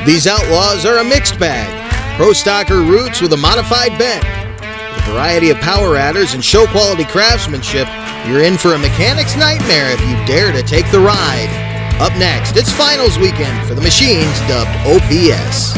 These Outlaws are a mixed bag. Pro stocker roots with a modified bent. With a variety of power adders and show quality craftsmanship, you're in for a mechanic's nightmare if you dare to take the ride. Up next, it's finals weekend for the machines dubbed OPS.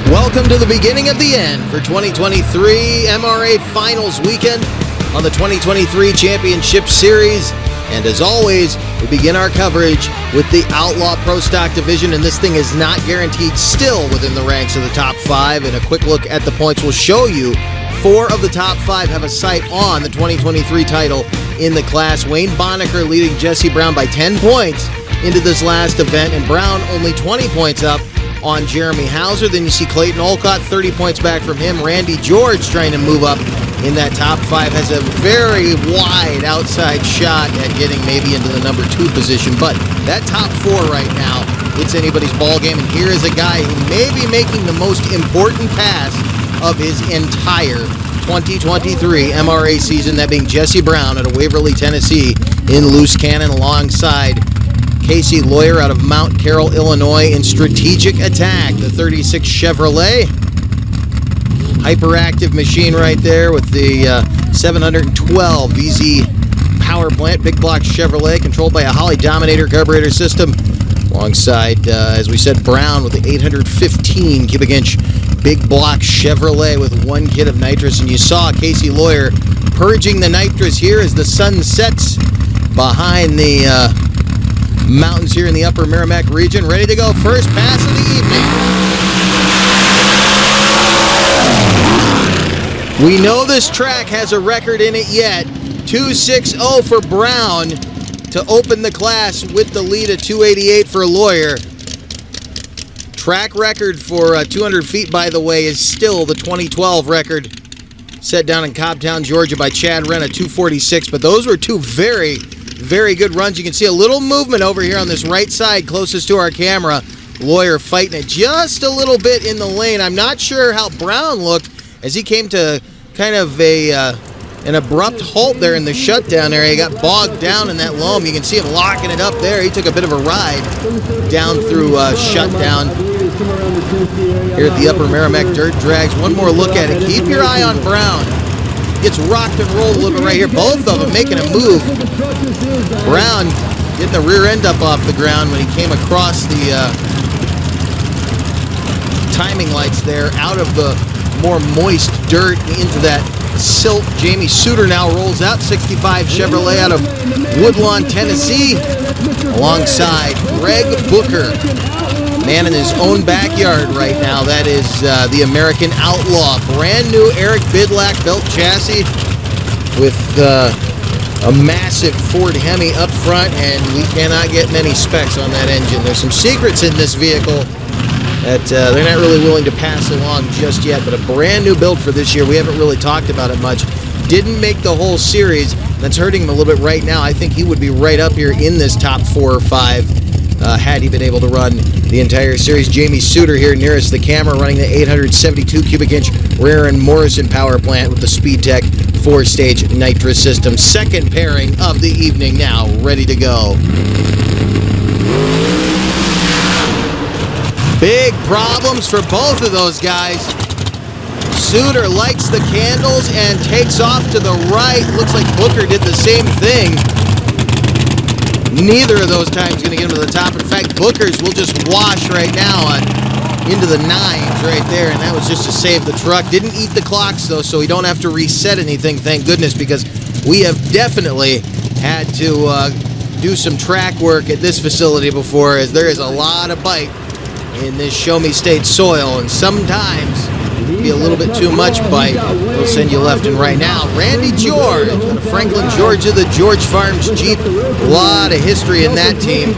Welcome to the beginning of the end for 2023 MRA Finals Weekend on the 2023 Championship Series. And as always, we begin our coverage with the Outlaw Pro Stock Division, and this thing is not guaranteed still within the ranks of the top 5. And a quick look at the points will show you 4 of the top 5 have a sight on the 2023 title in the class. Wayne Bonneker leading Jesse Brown by 10 points into this last event, and Brown only 20 points up on Jeremy Hauser. Then you see Clayton Olcott, 30 points back from him. Randy George trying to move up in that top 5, has a very wide outside shot at getting maybe into the number 2 position. But that top 4 right now, it's anybody's ball game. And here is a guy who may be making the most important pass of his entire 2023 MRA season, that being Jesse Brown out of Waverly, Tennessee, in loose cannon alongside Casey Lawyer out of Mount Carroll, Illinois, in strategic attack. The 36 Chevrolet. Hyperactive machine right there with the 712 VZ power plant. Big block Chevrolet controlled by a Holley Dominator carburetor system. Alongside, as we said, Brown with the 815 cubic inch big block Chevrolet with 1 kit of nitrous. And you saw Casey Lawyer purging the nitrous here as the sun sets behind the mountains here in the upper Merrimack region. Ready to go. First pass of the evening. We know this track has a record in it yet. 2.60 for Brown to open the class with the lead at 288 for Lawyer. Track record for 200 feet, by the way, is still the 2012 record set down in Cobbtown, Georgia by Chad Wren at 246. But those were two very good runs. You can see a little movement over here on this right side closest to our camera. Lawyer fighting it just a little bit in the lane. I'm not sure how Brown looked as he came to kind of an abrupt halt there in the shutdown area. He got bogged down in that loam. You can see him locking it up there. He took a bit of a ride down through shutdown here at the upper Merrimack Dirt Drags. One more look at it. Keep your eye on Brown. Gets rocked and rolled a little bit right here. Both of them making a move. Brown getting the rear end up off the ground when he came across the timing lights there out of the more moist dirt into that silt. Jamie Suter now rolls out. 65 Chevrolet out of Woodlawn, Tennessee, alongside Greg Booker. Man in his own backyard right now. That is the American Outlaw. Brand new Eric Bidlack built chassis with a massive Ford Hemi up front, and we cannot get many specs on that engine. There's some secrets in this vehicle that they're not really willing to pass along just yet, but a brand new build for this year. We haven't really talked about it much. Didn't make the whole series. That's hurting him a little bit right now. I think he would be right up here in this top 4 or 5 had he been able to run the entire series. Jamie Suter here nearest the camera, running the 872 cubic inch Rare and Morrison power plant with the SpeedTech 4-stage nitrous system. Second pairing of the evening now, ready to go. Big problems for both of those guys. Suter lights the candles and takes off to the right. Looks like Booker did the same thing. Neither of those times going to get him to the top. In fact, Booker's will just wash right now into the 9s right there, and that was just to save the truck. Didn't eat the clocks, though, so we don't have to reset anything, thank goodness, because we have definitely had to do some track work at this facility before, as there is a lot of bite in this Show Me State soil, and sometimes be a little bit too much bite. We'll send you left and right now. Randy George out of Franklin, Georgia, the George Farms Jeep. A lot of history in that team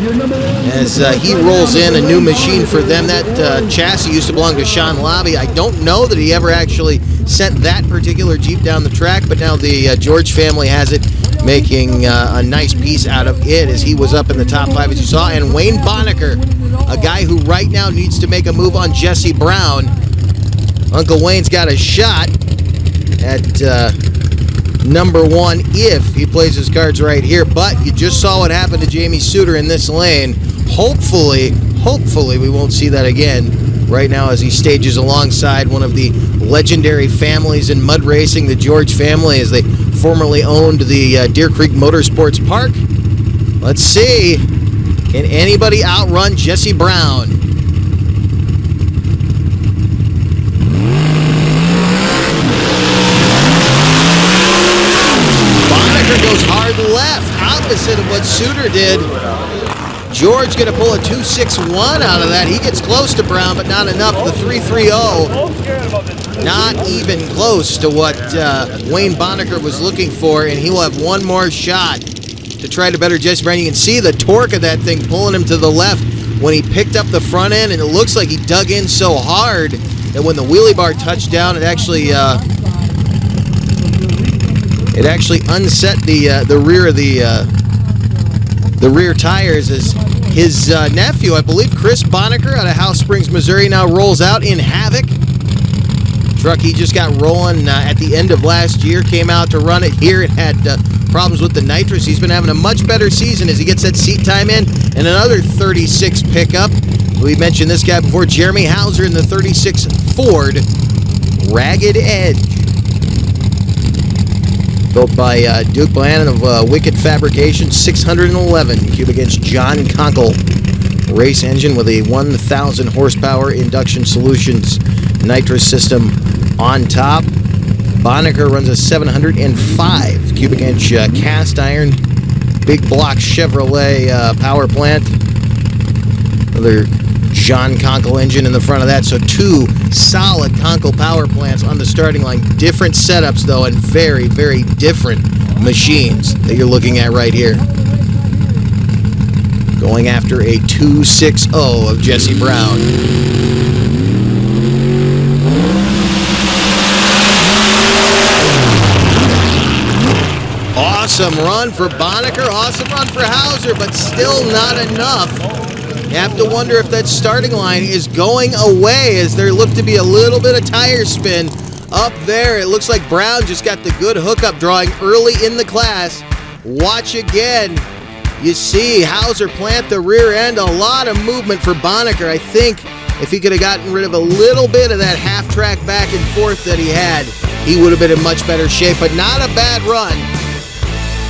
as he rolls in a new machine for them. That chassis used to belong to Sean Lobby. I don't know that he ever actually sent that particular Jeep down the track, but now the George family has it, making a nice piece out of it as he was up in the top 5 as you saw. And Wayne Bonacker, a guy who right now needs to make a move on Jesse Brown. Uncle Wayne's got a shot at number 1 if he plays his cards right here, but you just saw what happened to Jamie Suter in this lane. Hopefully we won't see that again right now as he stages alongside one of the legendary families in mud racing, the George family, as they formerly owned the Deer Creek Motorsports Park. Let's see, can anybody outrun Jesse Brown? Bonacker goes hard left, opposite of what Suter did. George going to pull a 2.61 out of that. He gets close to Brown, but not enough. The 3.30, not even close to what Wayne Bonacker was looking for, and he will have one more shot to try to better Jesse Brown. You can see the torque of that thing pulling him to the left when he picked up the front end, and it looks like he dug in so hard that when the wheelie bar touched down, it actually unset the rear of the rear tires as his nephew, I believe Chris Bonacker out of House Springs, Missouri, now rolls out in Havoc. Truck he just got rolling at the end of last year, came out to run it here. It had problems with the nitrous. He's been having a much better season as he gets that seat time in. And another 36 pickup. We mentioned this guy before, Jeremy Hauser in the 36 Ford Ragged Edge. Built by Duke Blanton of Wicked Fabrication, 611 cubic inch John Conkle race engine with a 1,000 horsepower Induction Solutions nitrous system on top. Bonacker runs a 705 cubic inch cast iron big block Chevrolet power plant. Another John Conkle engine in the front of that, so 2 solid Conkle power plants on the starting line. Different setups though, and very, very different machines that you're looking at right here. Going after a 2.60 of Jesse Brown. Awesome run for Bonacker, awesome run for Hauser, but still not enough. You have to wonder if that starting line is going away as there looked to be a little bit of tire spin up there. It looks like Brown just got the good hookup drawing early in the class. Watch again. You see Hauser plant the rear end. A lot of movement for Bonacker. I think if he could have gotten rid of a little bit of that half track back and forth that he had, he would have been in much better shape, but not a bad run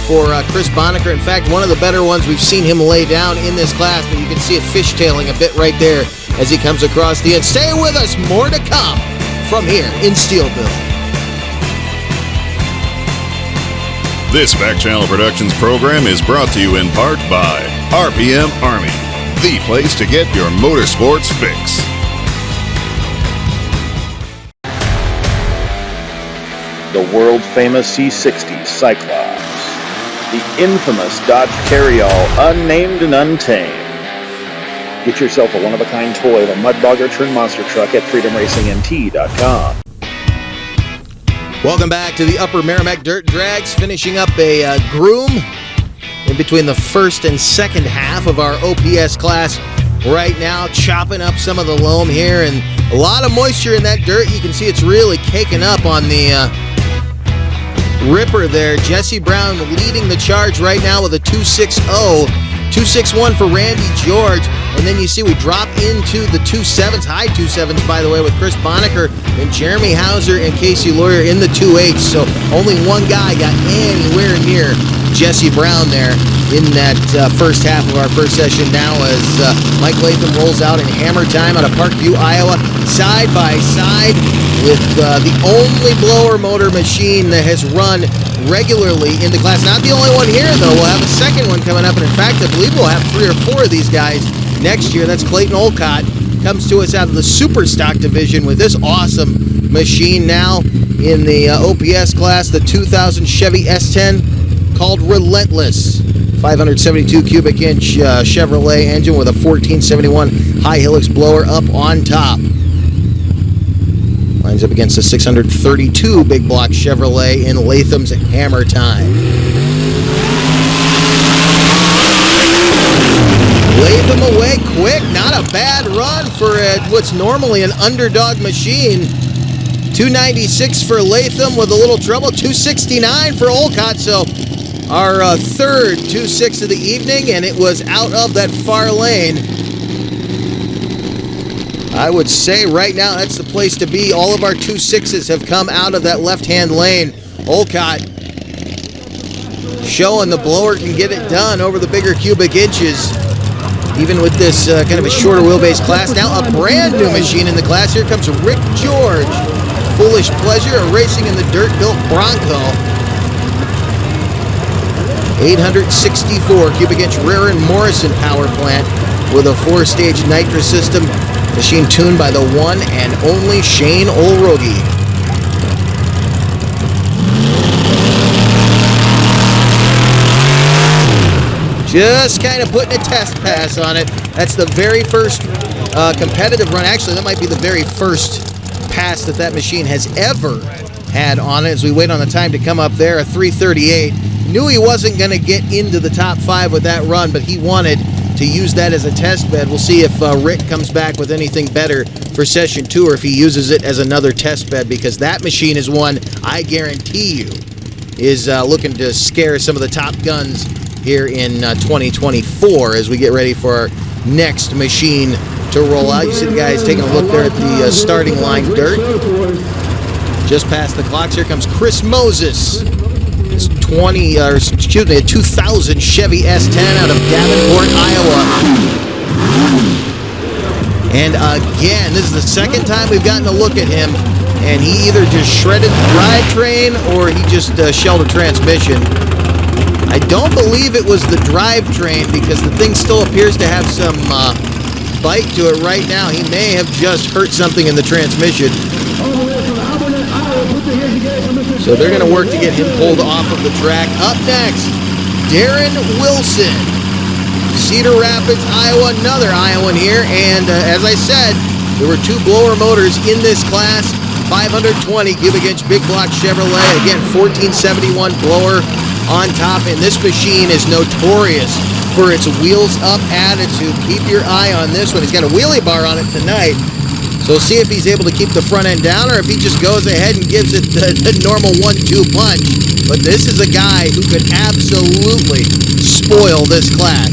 for Chris Bonacker. In fact, one of the better ones we've seen him lay down in this class, but you can see it fishtailing a bit right there as he comes across the end. Stay with us, more to come from here in Steelville. This Back Channel Productions program is brought to you in part by RPM Army, the place to get your motorsports fix. The world-famous C60 Cyclops. The infamous Dodge Carryall, unnamed and untamed. Get yourself a one-of-a-kind toy of a mudbogger turned monster truck at freedomracingnt.com. Welcome back to the Upper Merrimack Dirt Drags, finishing up a groom in between the first and second half of our OPS class right now, chopping up some of the loam here, and a lot of moisture in that dirt. You can see it's really caking up on the ripper there. Jesse Brown leading the charge right now with a 2.60, 2.61 for Randy George, and then you see we drop into the 2.7s, high 2.7s by the way, with Chris Bonacker and Jeremy Hauser and Casey Lawyer in the 2.8s. So only one guy got anywhere near Jesse Brown there in that first half of our first session now as Mike Latham rolls out in hammer time out of Parkview, Iowa, side by side with the only blower motor machine that has run regularly in the class. Not the only one here, though. We'll have a second one coming up, and in fact, I believe we'll have 3 or 4 of these guys next year. That's Clayton Olcott comes to us out of the Super Stock division with this awesome machine now in the OPS class, the 2000 Chevy S10 called Relentless. 572 cubic inch Chevrolet engine with a 1471 high helix blower up on top. Lines up against a 632 big block Chevrolet in Latham's Hammer Time. Latham away quick, not a bad run for what's normally an underdog machine. 296 for Latham with a little trouble, 269 for Olcott, so our third 2.6 of the evening, and it was out of that far lane. I would say right now that's the place to be. All of our 2.6s have come out of that left-hand lane. Olcott showing the blower can get it done over the bigger cubic inches, even with this kind of a shorter wheelbase class. Now a brand new machine in the class. Here comes Rick George. Foolish Pleasure, racing in the dirt-built Bronco. 864 cubic inch rear and Morrison power plant with a 4-stage nitrous system. Machine tuned by the one and only Shane Olrogi. Just kind of putting a test pass on it. That's the very first competitive run. Actually, that might be the very first pass that machine has ever had on it. As we wait on the time to come up there, a 3:38. Knew he wasn't going to get into the top 5 with that run, but he wanted to use that as a test bed. We'll see if Rick comes back with anything better for session 2, or if he uses it as another test bed, because that machine is one I guarantee you is looking to scare some of the top guns here in 2024 as we get ready for our next machine to roll out. You see the guys taking a look there at the starting line dirt. Just past the clocks, here comes Chris Moses. It's a 2000 Chevy S10 out of Davenport, Iowa. And again, this is the second time we've gotten a look at him, and he either just shredded the drivetrain or he just shelled a transmission. I don't believe it was the drivetrain, because the thing still appears to have some bite to it right now. He may have just hurt something in the transmission. So they're going to work to get him pulled off of the track. Up next, Darren Wilson. Cedar Rapids, Iowa, another Iowan here. And as I said, there were 2 blower motors in this class. 520 cubic inch big block Chevrolet. Again, 1471 blower on top. And this machine is notorious for its wheels up attitude. Keep your eye on this one. He's got a wheelie bar on it tonight. So we'll see if he's able to keep the front end down, or if he just goes ahead and gives it the normal 1-2 punch. But this is a guy who could absolutely spoil this class.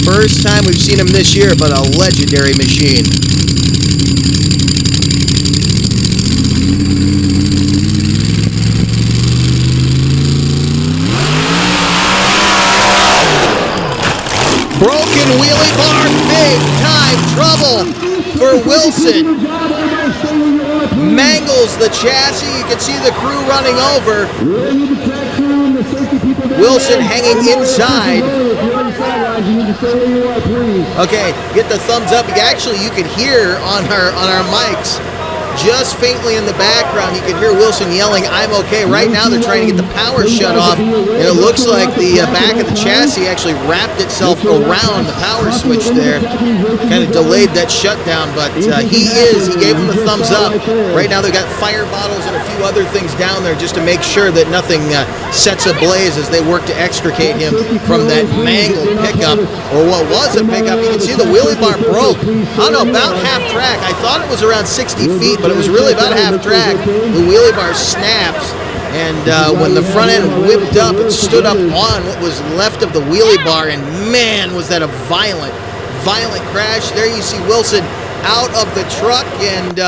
First time we've seen him this year, but a legendary machine. Broken wheelie bar, big time trouble for Wilson. Mangles the chassis. You can see the crew running over. Wilson hanging inside. Okay, get the thumbs up. Actually, you can hear on our mics, just faintly in the background, you can hear Wilson yelling, "I'm okay." Right now they're trying to get the power shut off, and it looks like the back of the chassis actually wrapped itself around the power switch there. Kind of delayed that shutdown, but he gave him the thumbs up. Right now they've got fire bottles and a few other things down there just to make sure that nothing sets ablaze as they work to extricate him from that mangled pickup, or what was a pickup. You can see the wheelie bar broke. I don't know, about half track. I thought it was around 60 feet, but it was really about half track. The wheelie bar snaps, and when the front end whipped up, it stood up on what was left of the wheelie bar, and man, was that a violent crash. There you see Wilson out of the truck, and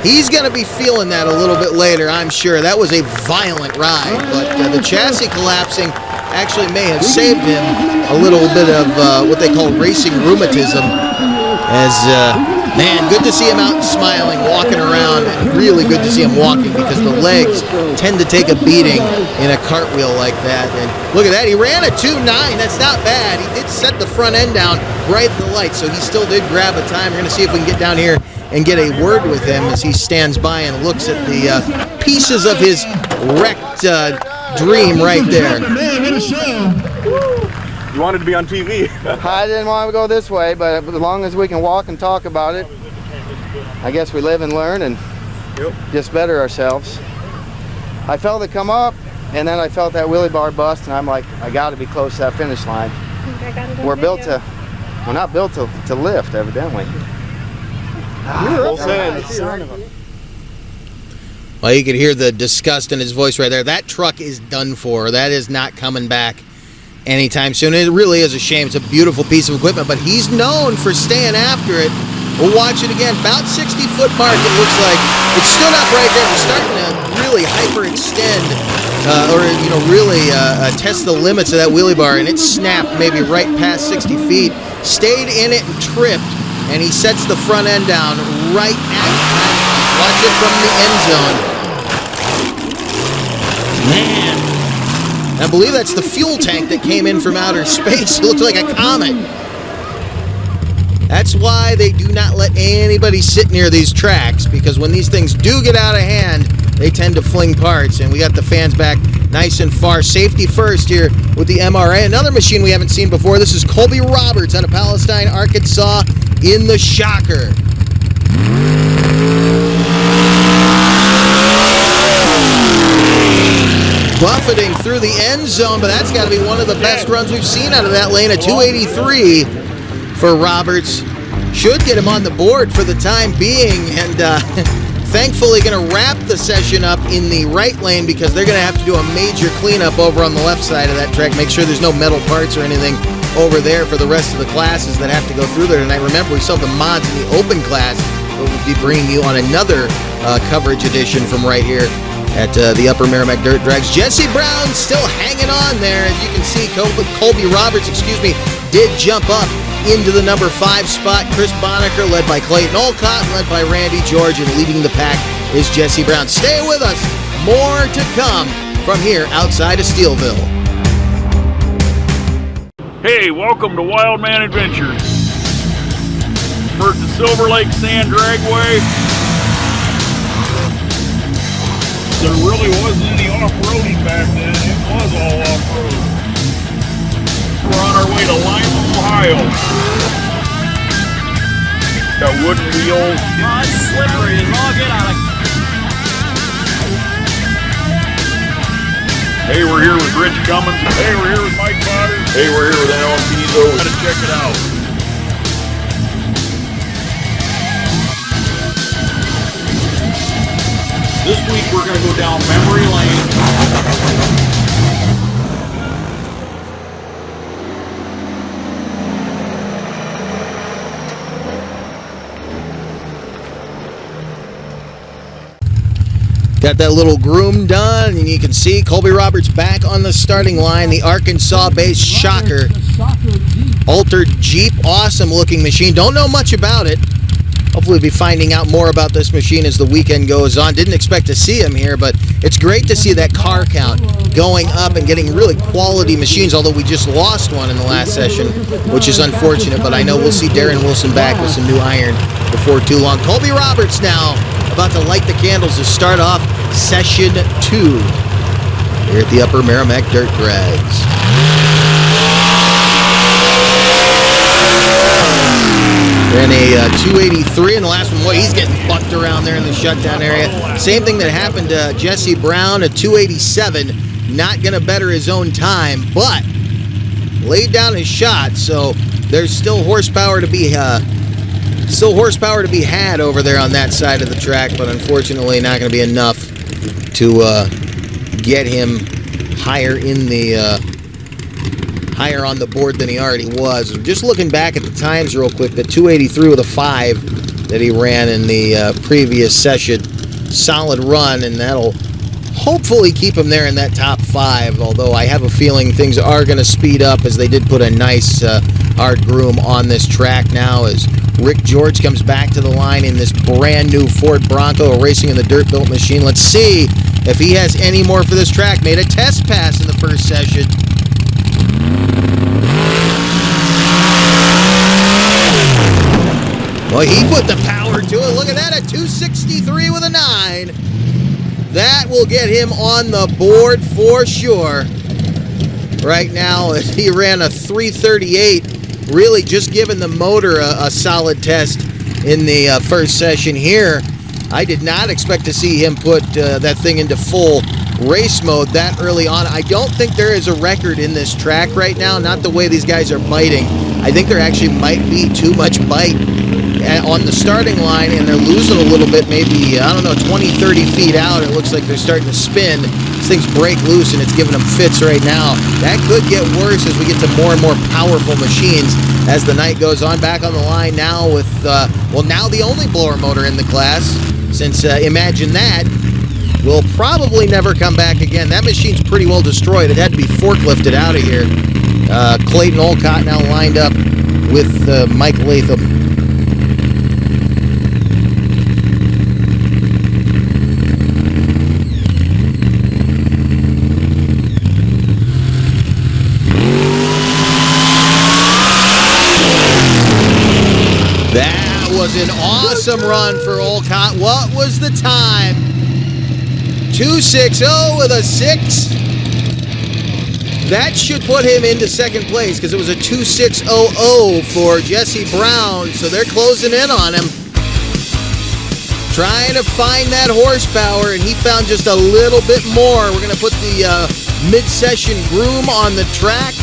he's going to be feeling that a little bit later, I'm sure. That was a violent ride, but the chassis collapsing actually may have saved him a little bit of what they call racing rheumatism, as Man, good to see him out and smiling, walking around, and really good to see him walking because the legs tend to take a beating in a cartwheel like that. And look at that, he ran a 2.9. That's not bad. He did set the front end down right at the light, so he still did grab a time. We're going to see if we can get down here and get a word with him as he stands by and looks at the pieces of his wrecked dream right there. You wanted to be on TV. I didn't want to go this way, but as long as we can walk and talk about it, I guess we live and learn and just better ourselves. I felt it come up, and then I felt that wheelie bar bust, and I'm like, I got to be close to that finish line. We're not built to lift, evidently. Well, you could hear the disgust in his voice right there. That truck is done for. That is not coming back anytime soon. It really is a shame. It's a beautiful piece of equipment, but he's known for staying after it. We'll watch it again. About 60-foot mark, it looks like. It stood up right there. We're starting to really hyperextend really test the limits of that wheelie bar, and it snapped maybe right past 60 feet. Stayed in it and tripped, and he sets the front end down right at the time. Watch it from the end zone. Man. I believe that's the fuel tank that came in from outer space. It looks like a comet. That's why they do not let anybody sit near these tracks, because when these things do get out of hand, they tend to fling parts. And we got the fans back nice and far. Safety first here with the MRA. Another machine we haven't seen before. This is Colby Roberts out of Palestine, Arkansas in the Shocker. Buffeting through the end zone, but that's got to be one of the best runs we've seen out of that lane. A 283 for Roberts. Should get him on the board for the time being, and thankfully going to wrap the session up in the right lane because they're going to have to do a major cleanup over on the left side of that track. Make sure there's no metal parts or anything over there for the rest of the classes that have to go through there tonight. Remember, we still have the mods in the open class, but we'll be bringing you on another coverage edition from right here at the Upper Merrimack Dirt Drags. Jesse Brown still hanging on there. As you can see, Colby Roberts, did jump up into the number 5 spot. Chris Bonacker led by Clayton Olcott, led by Randy George, and leading the pack is Jesse Brown. Stay with us. More to come from here outside of Steelville. Hey, welcome to Wild Man Adventures. We're at the Silver Lake Sand Dragway. There really wasn't any off-roading back then. It was all off-road. We're on our way to Lima, Ohio. Got wooden wheels. Oh, it's slippery as all get out of. Hey, we're here with Rich Cummins. Hey, we're here with Mike Potter. Hey, we're here with Alan Pizzo. Gotta check it out. This week we're going to go down memory lane. Got that little groom done, and you can see Colby Roberts back on the starting line. The Arkansas-based Shocker. Altered Jeep, awesome looking machine. Don't know much about it. Hopefully we'll be finding out more about this machine as the weekend goes on. Didn't expect to see him here, but it's great to see that car count going up and getting really quality machines, although we just lost one in the last session, which is unfortunate, but I know we'll see Darren Wilson back with some new iron before too long. Colby Roberts now about to light the candles to start off session 2 here at the Upper Merrimack Dirt Drags. Ran a 283 in the last one. Boy, he's getting bucked around there in the shutdown area. Same thing that happened to Jesse Brown, a 287. Not going to better his own time, but laid down his shot. So there's still horsepower to be had over there on that side of the track, but unfortunately not going to be enough to get him higher in the higher on the board than he already was. Just looking back at the times real quick, the 283 with a 5 that he ran in the previous session, solid run, and that'll hopefully keep him there in that top 5, although I have a feeling things are going to speed up as they did put a nice hard groom on this track now as Rick George comes back to the line in this brand new Ford Bronco, racing in the dirt-built machine. Let's see if he has any more for this track. Made a test pass in the first session. Well, he put the power to it. Look at that, a 263 with a 9. That will get him on the board for sure. Right now, he ran a 338, really just giving the motor a solid test in the first session here. I did not expect to see him put that thing into full race mode that early on. I don't think there is a record in this track right now, not the way these guys are biting. I think there actually might be too much bite on the starting line, and they're losing a little bit, maybe, I don't know, 20, 30 feet out. It looks like they're starting to spin. These things break loose, and it's giving them fits right now. That could get worse as we get to more and more powerful machines as the night goes on. Back on the line now with, well, now the only blower motor in the class, since Imagine That will probably never come back again. That machine's pretty well destroyed. It had to be forklifted out of here. Clayton Olcott now lined up with Mike Latham. That was an awesome run for Olcott. What was the time? 2:60 with a 6. That should put him into second place because it was a 2:6:00 for Jesse Brown. So they're closing in on him. Trying to find that horsepower, and he found just a little bit more. We're going to put the mid-session groom on the track.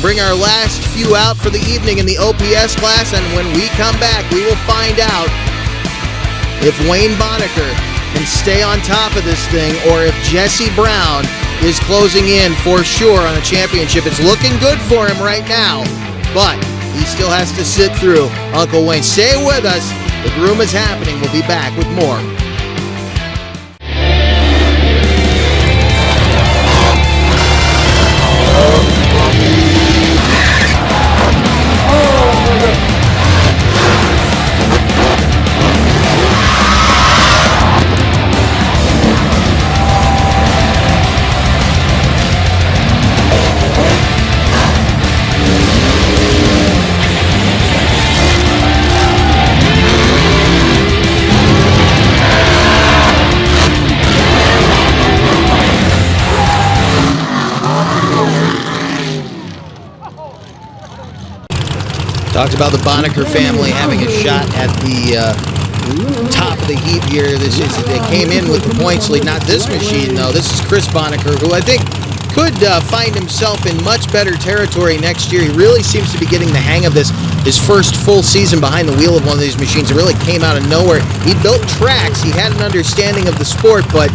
Bring our last few out for the evening in the OPS class, and when we come back, we will find out if Wayne Bonacker can stay on top of this thing or if Jesse Brown is closing in for sure on a championship. It's looking good for him right now, but he still has to sit through Uncle Wayne. Stay with us. The groom is happening. We'll be back with more. Talked about the Bonacker family having a shot at the top of the heap here. They came in with the points lead. Not this machine, though. This is Chris Bonacker, who I think could find himself in much better territory next year. He really seems to be getting the hang of this. His first full season behind the wheel of one of these machines. It really came out of nowhere. He built tracks. He had an understanding of the sport, but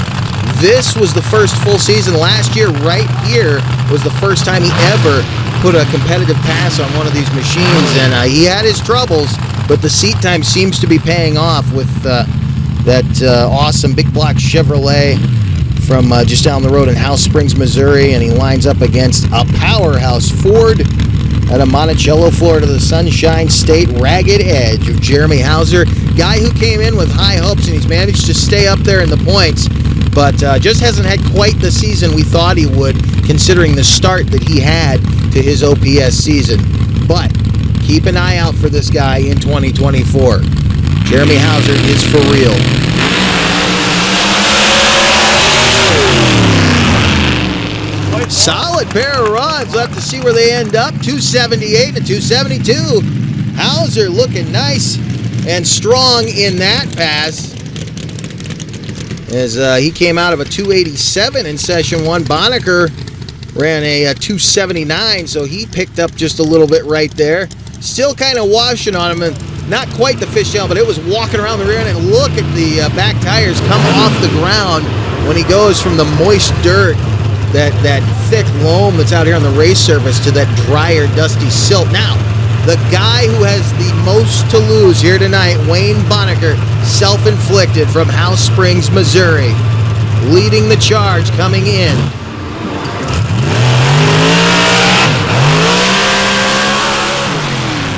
this was the first full season. Last year, right here, was the first time he ever put a competitive pass on one of these machines, and he had his troubles, but the seat time seems to be paying off with that awesome big block Chevrolet from just down the road in House Springs, Missouri, and he lines up against a powerhouse Ford out of Monticello, Florida, the Sunshine State Ragged Edge of Jeremy Hauser, guy who came in with high hopes, and he's managed to stay up there in the points, but just hasn't had quite the season we thought he would, considering the start that he had to his OPS season. But keep an eye out for this guy in 2024. Jeremy Hauser is for real. Solid pair of runs. We'll have to see where they end up. 278 and 272. Hauser looking nice and strong in that pass, as he came out of a 287 in session one. Bonacker ran a 279, so he picked up just a little bit right there. Still kind of washing on him, and not quite the fishtail, but it was walking around the rear end. And look at the back tires come off the ground when he goes from the moist dirt, that thick loam that's out here on the race surface, to that drier, dusty silt. Now, the guy who has the most to lose here tonight, Wayne Bonacker, self-inflicted from House Springs, Missouri, leading the charge coming in.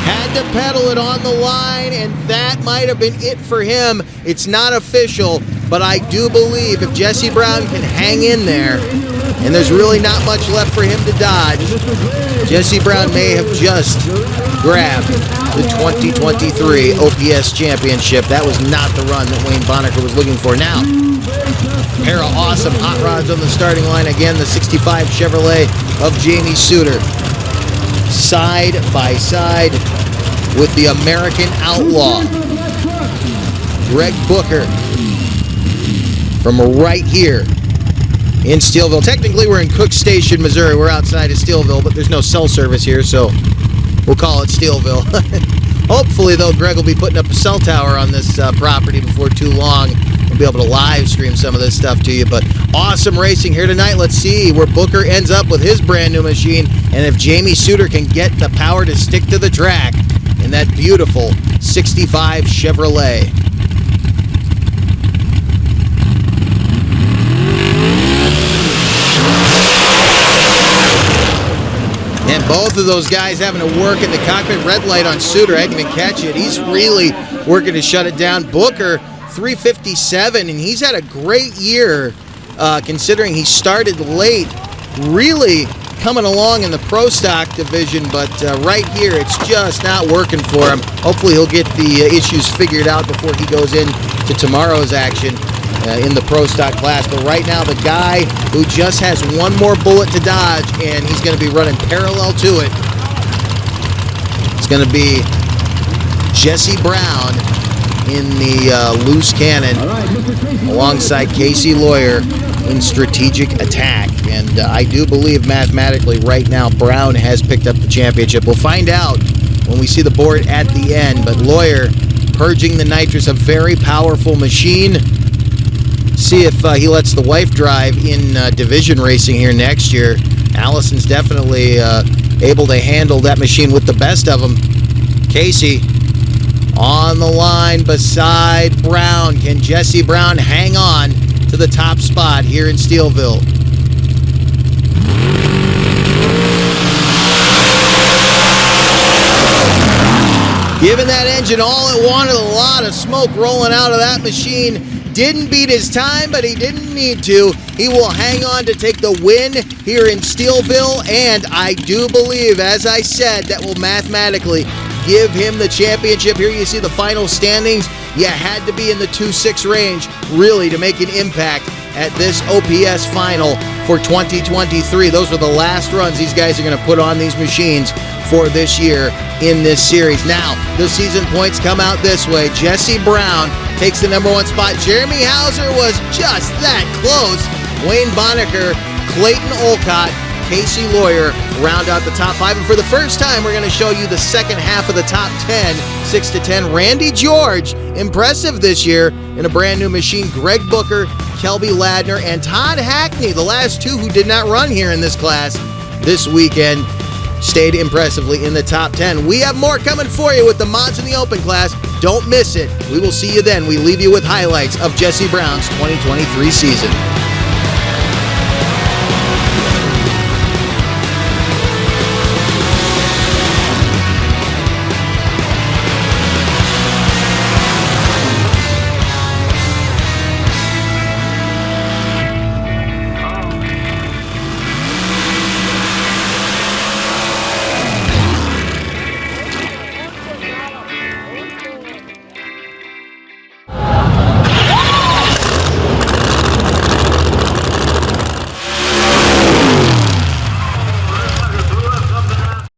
Had tried to pedal it on the line, and that might have been it for him. It's not official, but I do believe if Jesse Brown can hang in there, and there's really not much left for him to dodge, Jesse Brown may have just grabbed the 2023 OPS championship. That was not the run that Wayne Bonnaker was looking for. Now, a pair of awesome hot rods on the starting line. Again, the 65 Chevrolet of Jamie Suter. Side by side with the American Outlaw, Greg Booker, from right here in Steelville. Technically, we're in Cook Station, Missouri. We're outside of Steelville, but there's no cell service here, so we'll call it Steelville. Hopefully, though, Greg will be putting up a cell tower on this property before too long. We'll be able to live stream some of this stuff to you, but awesome racing here tonight. Let's see where Booker ends up with his brand new machine, and if Jamie Suter can get the power to stick to the track in that beautiful 65 Chevrolet. And both of those guys having to work in the cockpit. Red light on Suter. I didn't even catch it. He's really working to shut it down. Booker, 357, and he's had a great year considering he started late. Really coming along in the Pro Stock division, but right here it's just not working for him. Hopefully he'll get the issues figured out before he goes into tomorrow's action in the Pro Stock class. But right now, the guy who just has one more bullet to dodge, and he's going to be running parallel to it, it's going to be Jesse Brown in the loose cannon alongside Casey Lawyer in strategic attack. And I do believe mathematically right now Brown has picked up the championship. We'll find out when we see the board at the end, but Lawyer purging the nitrous, a very powerful machine. See if he lets the wife drive in division racing here next year. Allison's definitely able to handle that machine with the best of them. Casey on the line beside Brown. Can Jesse Brown hang on to the top spot here in Steelville? Giving that engine all it wanted, a lot of smoke rolling out of that machine. Didn't beat his time, but he didn't need to. He will hang on to take the win here in Steelville, and I do believe, as I said, that will mathematically give him the championship. Here you see the final standings. You had to be in the 2-6 range, really, to make an impact at this OPS final for 2023. Those were the last runs these guys are going to put on these machines for this year in this series. Now, the season points come out this way. Jesse Brown takes the #1 spot. Jeremy Hauser was just that close. Wayne Bonnaker, Clayton Olcott, Casey Lawyer round out the top 5. And for the first time, we're going to show you the second half of the top 10, 6-10. Randy George, impressive this year in a brand new machine. Greg Booker, Kelby Ladner, and Todd Hackney, the last two who did not run here in this class this weekend, stayed impressively in the top 10. We have more coming for you with the Mods in the Open class. Don't miss it. We will see you then. We leave you with highlights of Jesse Brown's 2023 season.